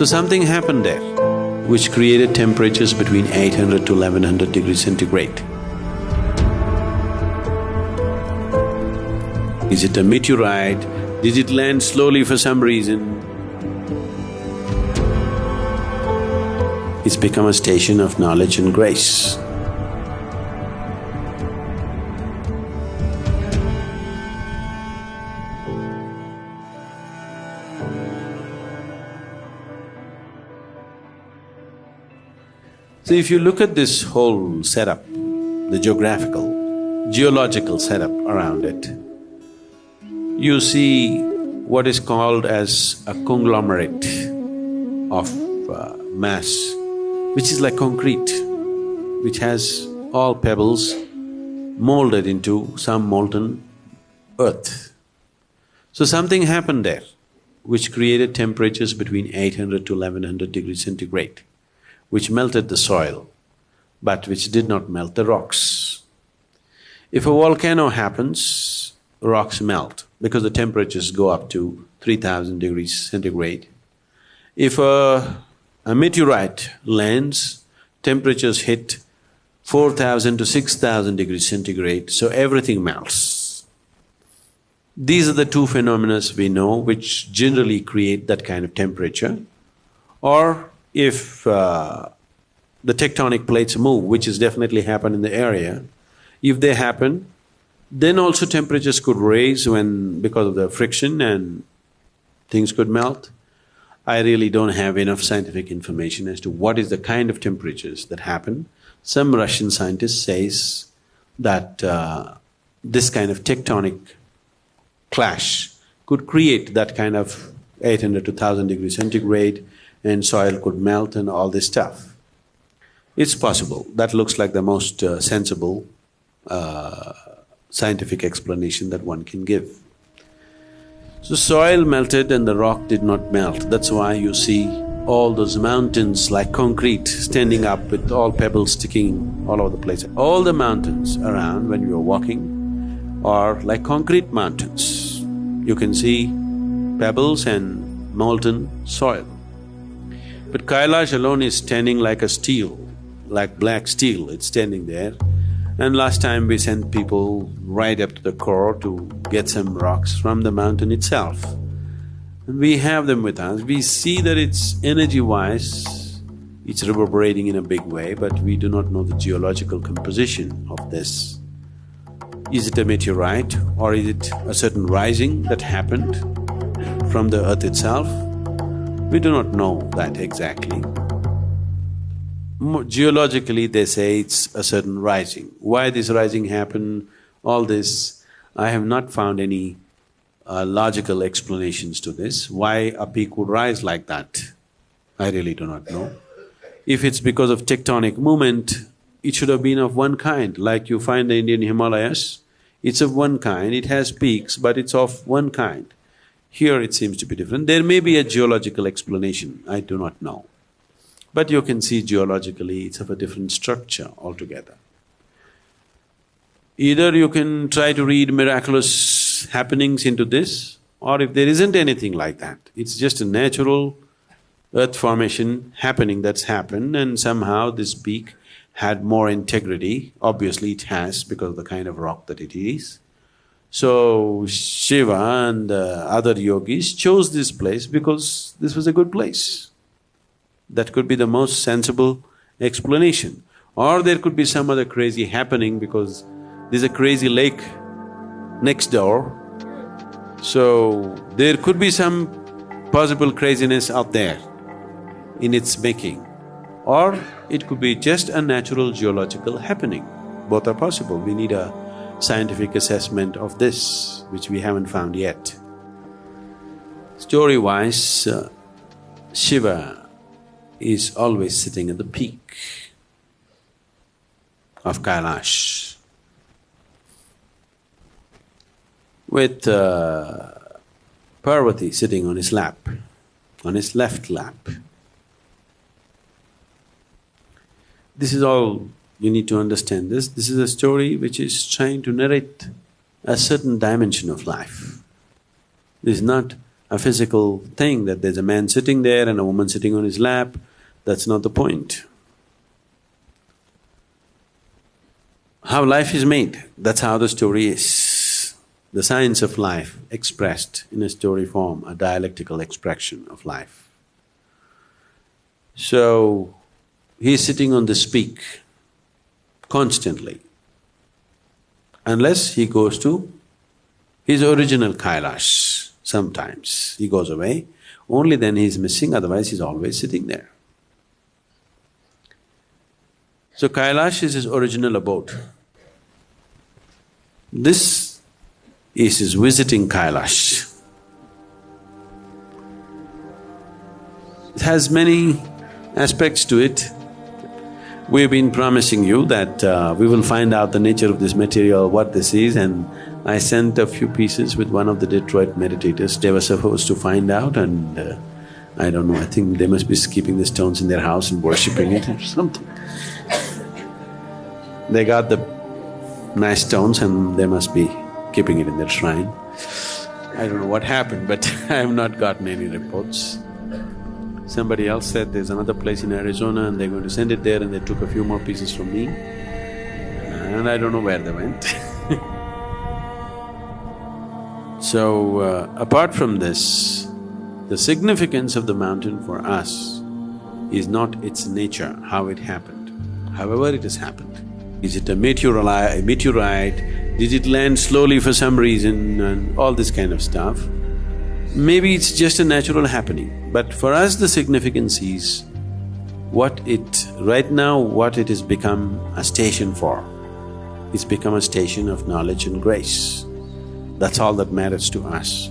So something happened there which created temperatures between 800 to 1100 degrees centigrade. Is it a meteorite? Did it land slowly for some reason? It's become a station of knowledge and grace. So if you look at this whole setup, the geological setup around it, you see what is called as a conglomerate of mass, which is like concrete, which has all pebbles molded into some molten earth. So something happened there which created temperatures between 800 to 1100 degrees centigrade, which melted the soil, but which did not melt the rocks. If a volcano happens, rocks melt because the temperatures go up to 3000 degrees centigrade. If a meteorite lands, temperatures hit 4000 to 6000 degrees centigrade, so everything melts. These are the two phenomena we know which generally create that kind of temperature. Or if the tectonic plates move, which has definitely happened in the area, if they happen, then also temperatures could raise because of the friction and things could melt. I really don't have enough scientific information as to what is the kind of temperatures that happen. Some Russian scientist says that this kind of tectonic clash could create that kind of 800 to 1000 degrees centigrade and soil could melt and all this stuff. It's possible. That looks like the most sensible scientific explanation that one can give. So soil melted and the rock did not melt. That's why you see all those mountains like concrete standing up with all pebbles sticking all over the place. All the mountains around when you are walking are like concrete mountains. You can see pebbles and molten soil. But Kailash alone is standing like a steel, like black steel, it's standing there. And last time we sent people right up to the core to get some rocks from the mountain itself. And we have them with us. We see that it's energy-wise, it's reverberating in a big way, but we do not know the geological composition of this. Is it a meteorite or is it a certain rising that happened from the earth itself? We do not know that exactly. Geologically, they say it's a certain rising. Why this rising happened, all this, I have not found any logical explanations to this. Why a peak would rise like that, I really do not know. If it's because of tectonic movement, it should have been of one kind, like you find the Indian Himalayas. It's of one kind, it has peaks, but it's of one kind. Here it seems to be different. There may be a geological explanation, I do not know. But you can see geologically it's of a different structure altogether. Either you can try to read miraculous happenings into this, or if there isn't anything like that, it's just a natural earth formation happening that's happened and somehow this peak had more integrity. Obviously it has because of the kind of rock that it is. So Shiva and other yogis chose this place because this was a good place. That could be the most sensible explanation. Or there could be some other crazy happening because there's a crazy lake next door. So there could be some possible craziness out there in its making. Or it could be just a natural geological happening. Both are possible. We need a scientific assessment of this, which we haven't found yet. Story-wise, Shiva is always sitting at the peak of Kailash with Parvati sitting on his lap, on his left lap. This is all you need to understand. This is a story which is trying to narrate a certain dimension of life. This is not a physical thing that there's a man sitting there and a woman sitting on his lap. That's not the point. How life is made, that's how the story is. The science of life expressed in a story form, a dialectical expression of life. So, he's sitting on this peak constantly, unless he goes to his original kailash. Sometimes he goes away, only then he's missing, otherwise he's always sitting there. So kailash is his original abode. This is his visiting kailash. It has many aspects to it. We've been promising you that we will find out the nature of this material, what this is, and I sent a few pieces with one of the Detroit meditators. They were supposed to find out and I don't know, I think they must be keeping the stones in their house and worshipping it or something. They got the nice stones and they must be keeping it in their shrine. I don't know what happened, but I have not gotten any reports. Somebody else said there's another place in Arizona and they're going to send it there, and they took a few more pieces from me and I don't know where they went. So, apart from this, the significance of the mountain for us is not its nature, how it happened, however it has happened. Is it a meteorite? Did it land slowly for some reason and all this kind of stuff? Maybe it's just a natural happening, but for us the significance is right now what it has become a station for. It's become a station of knowledge and grace. That's all that matters to us.